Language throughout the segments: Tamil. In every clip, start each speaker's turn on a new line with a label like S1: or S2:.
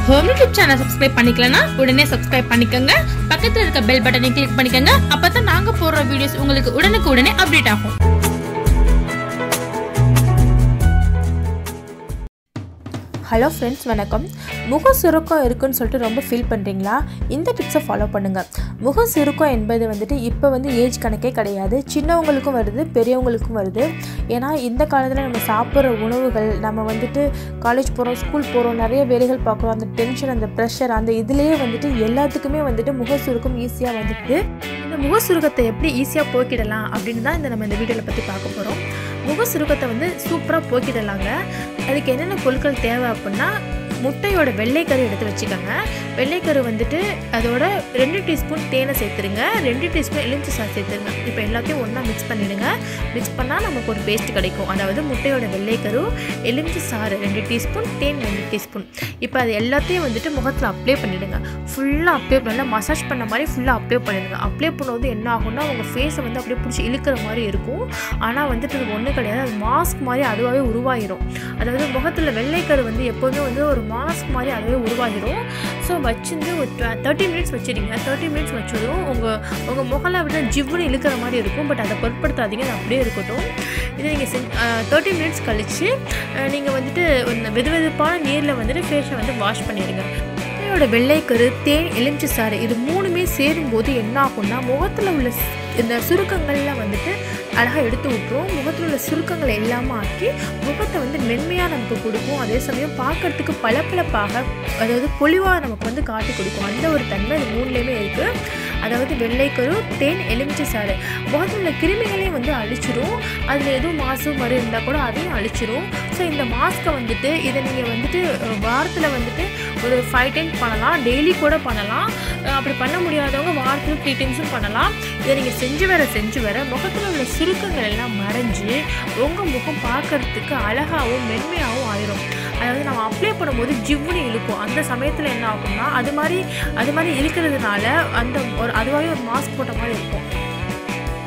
S1: ஹோம் யூடியூப் சேனல் சப்ஸ்கிரைப் பண்ணிக்கலனா உடனே சப்ஸ்கிரைப் பண்ணிக்கங்க. பக்கத்துல இருக்க பெல் பட்டனை கிளிக் பண்ணிக்கங்க. அப்பதான் நாங்க போடுற வீடியோஸ் உங்களுக்கு உடனுக்குடனே அப்டேட் ஆகும்.
S2: ஹலோ ஃப்ரெண்ட்ஸ், வணக்கம். முக சுருக்கம் இருக்குன்னு சொல்லிட்டு ரொம்ப ஃபீல் பண்ணுறீங்களா? இந்த டிப்ஸை ஃபாலோ பண்ணுங்கள். முக சுருக்கம் என்பது இப்போ ஏஜ் கணக்கே கிடையாது. சின்னவங்களுக்கும் வருது, பெரியவங்களுக்கும் வருது. ஏன்னா இந்த காலத்தில் நம்ம சாப்பிட்ற உணவுகள், நம்ம காலேஜ் போகிறோம், ஸ்கூல் போகிறோம், நிறைய வேலைகள் பார்க்குறோம், அந்த டென்ஷன், அந்த ப்ரெஷர், அந்த இதுலேயே எல்லாத்துக்குமே முக சுருக்கம் ஈஸியாக வந்துடுது. இந்த முக சுருக்கத்தை எப்படி ஈஸியாக போக்கிடலாம் அப்படின்னு தான் நம்ம இந்த வீடியோவில் பற்றி பார்க்க போகிறோம். முக சுருக்கத்தை சூப்பராக போக்கிடலாங்க. அதுக்கு என்னென்ன பொருட்கள் தேவை அப்படின்னா, முட்டையோட வெள்ளைக்கரு எடுத்து வச்சுக்கோங்க. வெள்ளைக்கரு அதோட 2 டீஸ்பூன் தேனை சேர்த்துருங்க, 2 டீஸ்பூன் எலுமிச்சை சாறு சேர்த்துருங்க. இப்போ எல்லாத்தையும் ஒன்றா மிக்ஸ் பண்ணிவிடுங்க. மிக்ஸ் பண்ணால் நமக்கு ஒரு பேஸ்ட் கிடைக்கும். அதாவது முட்டையோட வெள்ளைக்கரு, எலுமிச்சை சாறு 2 டீஸ்பூன், தேன் 2 டீஸ்பூன். இப்போ அது எல்லாத்தையும் முகத்தில் அப்ளை பண்ணிவிடுங்க. ஃபுல்லாக அப்ளை பண்ணல, மசாஜ் பண்ண மாதிரி ஃபுல்லாக அப்ளை பண்ணிடுங்க. அப்ளை பண்ணும்போது என்ன ஆகும்னா, உங்கள் ஃபேஸை அப்படியே பிடிச்சி இழுக்கிற மாதிரி இருக்கும். ஆனால் இது ஒன்றும் கிடையாது, அது மாஸ்க் மாதிரி அதுவாகவே உருவாகிடும். அதாவது முகத்தில் வெள்ளைக்கரு எப்போதுமே ஒரு மாஸ்க் மாதிரி அதுவே உருவாகிடும். ஸோ வச்சுருந்து ஒரு 30 மினிட்ஸ் வச்சுருங்க. 30 மினிட்ஸ் வச்சதும் உங்கள் முகலாம் ஜிவ்வுன்னு இழுக்கிற மாதிரி இருக்கும். பட் அதை பொருட்படுத்தாதீங்க, அது அப்படியே இருக்கட்டும். இதை நீங்கள் 30 மினிட்ஸ் கழித்து நீங்கள் வெது வெதுப்பான நீரில் ஃபேஸை வாஷ் பண்ணிடுங்க. முட்டையோட வெள்ளைக்கரு, தேன், எலுமிச்சை சாறு இது 3மே சேரும்போது என்ன ஆகும்னா, முகத்தில் உள்ள இந்த சுருக்கங்களில் அழகாக எடுத்து விட்டுரும். முகத்தில் உள்ள சுருக்கங்களை எல்லாமே ஆக்கி முகத்தை மென்மையாக நமக்கு கொடுக்கும். அதே சமயம் பார்க்கறதுக்கு பளபளப்பாக, அதாவது பொலிவாக நமக்கு காட்டி கொடுக்கும். அந்த ஒரு தன்மை இது 3லேயுமே இருக்குது. அதாவது வெள்ளைக்கரு, தேன், எலுமிச்சை சாறு முகத்தில் உள்ள கிருமிகளையும் அழிச்சிரும். அதில் எதுவும் மாசு மறு இருந்தால் கூட அதையும் அழிச்சிரும். ஸோ இந்த மாஸ்க்கை இதை நீங்கள் வாரத்தில் ஒரு 5 டைம்ஸ் பண்ணலாம், டெய்லி கூட பண்ணலாம். அப்படி பண்ண முடியாதவங்க வாரத்தில் 3 டைம்ஸும் பண்ணலாம். இதை நீங்கள் செஞ்சு வர முகத்தில் உள்ள சுருக்கங்கள் எல்லாம் மறைஞ்சு உங்கள் முகம் பார்க்கறதுக்கு அழகாகவும் மென்மையாகவும் ஆயிரும். அதாவது நம்ம அப்ளை பண்ணும்போது ஜிவ்வுன்னு இழுக்கும். அந்த சமயத்தில் என்ன ஆகும்னா, அது மாதிரி இழுக்கிறதுனால அதுவாகவே ஒரு மாஸ்க் போட்ட மாதிரி இருக்கும்.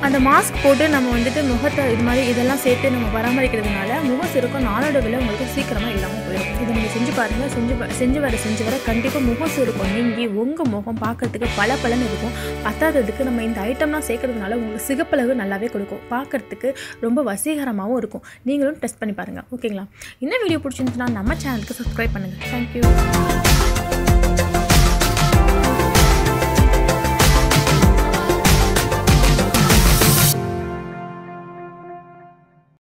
S2: அந்த மாஸ்க் போட்டு நம்ம முகத்தை இதெல்லாம் சேர்த்து நம்ம பராமரிக்கிறதுனால முக சுருக்கம் நாளடைவில் உங்களுக்கு சீக்கிரமாக இல்லாமல் போயிடும். இதை நீங்கள் செஞ்சு பாருங்கள். செஞ்சு வர கண்டிப்பாக முக சுருக்கம் நீங்கி உங்கள் முகம் பார்க்கறதுக்கு பளபளன்னு இருக்கும். பத்தாததுக்கு நம்ம இந்த ஐட்டம்லாம் சேர்க்கறதுனால உங்களுக்கு சிகப்பளவு நல்லாவே கொடுக்கும். பார்க்கறதுக்கு ரொம்ப வசீகரமாகவும் இருக்கும். நீங்களும் டெஸ்ட் பண்ணி பாருங்கள். ஓகேங்களா? இந்த வீடியோ பிடிச்சிருந்துச்சுன்னா நம்ம சேனலுக்கு சப்ஸ்கிரைப் பண்ணுங்கள். தேங்க்யூ.